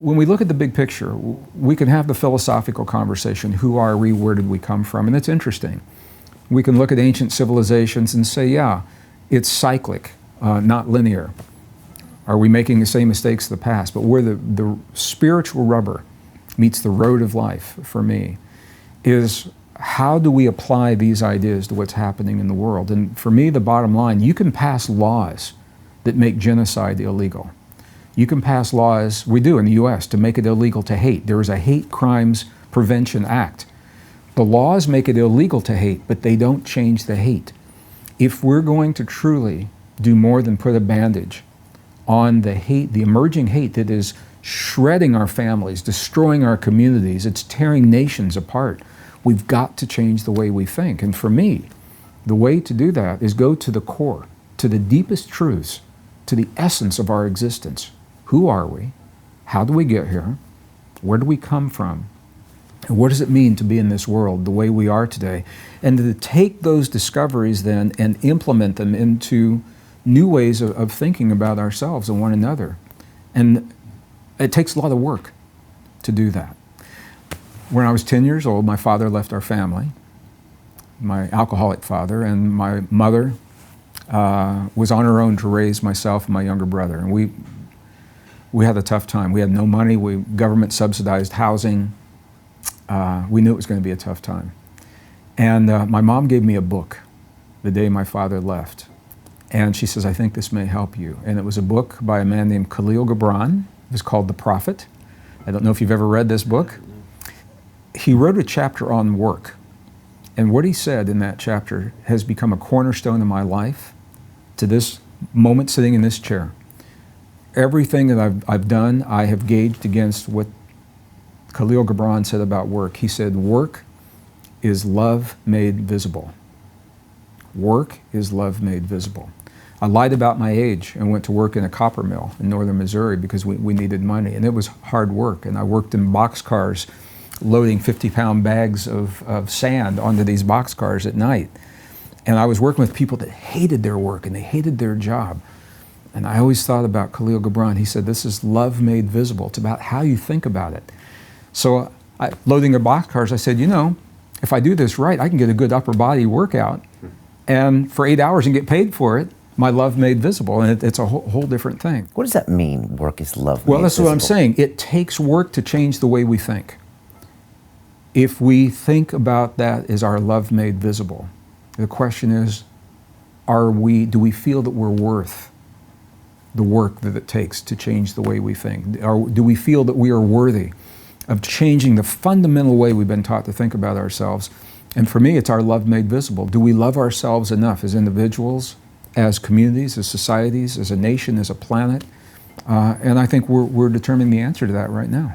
When we look at the big picture, we can have the philosophical conversation, who are we, where did we come from, and it's interesting. We can look at ancient civilizations and say, yeah, it's cyclic, not linear. Are we making the same mistakes of the past? But where the spiritual rubber meets the road of life, for me, is how do we apply these ideas to what's happening in the world? And for me, the bottom line, you can pass laws that make genocide illegal. You can pass laws, we do in the US, to make it illegal to hate. There is a Hate Crimes Prevention Act. The laws make it illegal to hate, but they don't change the hate. If we're going to truly do more than put a bandage on the hate, the emerging hate that is shredding our families, destroying our communities, it's tearing nations apart, we've got to change the way we think. And for me, the way to do that is go to the core, to the deepest truths, to the essence of our existence. Who are we? How do we get here? Where do we come from? And what does it mean to be in this world the way we are today? And to take those discoveries then and implement them into new ways of thinking about ourselves and one another. And it takes a lot of work to do that. When I was 10 years old, my father left our family, my alcoholic father, and my mother was on her own to raise myself and my younger brother. And we had a tough time. We had no money. Government subsidized housing. We knew it was going to be a tough time. And my mom gave me a book the day my father left. And she says, I think this may help you. And it was a book by a man named Khalil Gibran. It was called The Prophet. I don't know if you've ever read this book. He wrote a chapter on work. And what he said in that chapter has become a cornerstone in my life to this moment sitting in this chair. Everything that I've done, I have gauged against what Khalil Gibran said about work. He said, work is love made visible. Work is love made visible. I lied about my age and went to work in a copper mill in northern Missouri because we needed money, and it was hard work. And I worked in boxcars loading 50-pound bags of sand onto these boxcars at night. And I was working with people that hated their work and they hated their job. And I always thought about Khalil Gibran. He said, this is love made visible. It's about how you think about it. So loading the boxcars, I said, you know, if I do this right, I can get a good upper body workout and for 8 hours and get paid for it, my love made visible. And it's a whole different thing. What does that mean, work is love made visible? Well, that's what I'm saying. It takes work to change the way we think. If we think about that as our love made visible, the question is, do we feel that we're worth the work that it takes to change the way we think? Do we feel that we are worthy of changing the fundamental way we've been taught to think about ourselves? And for me, it's our love made visible. Do we love ourselves enough as individuals, as communities, as societies, as a nation, as a planet? And I think we're determining the answer to that right now.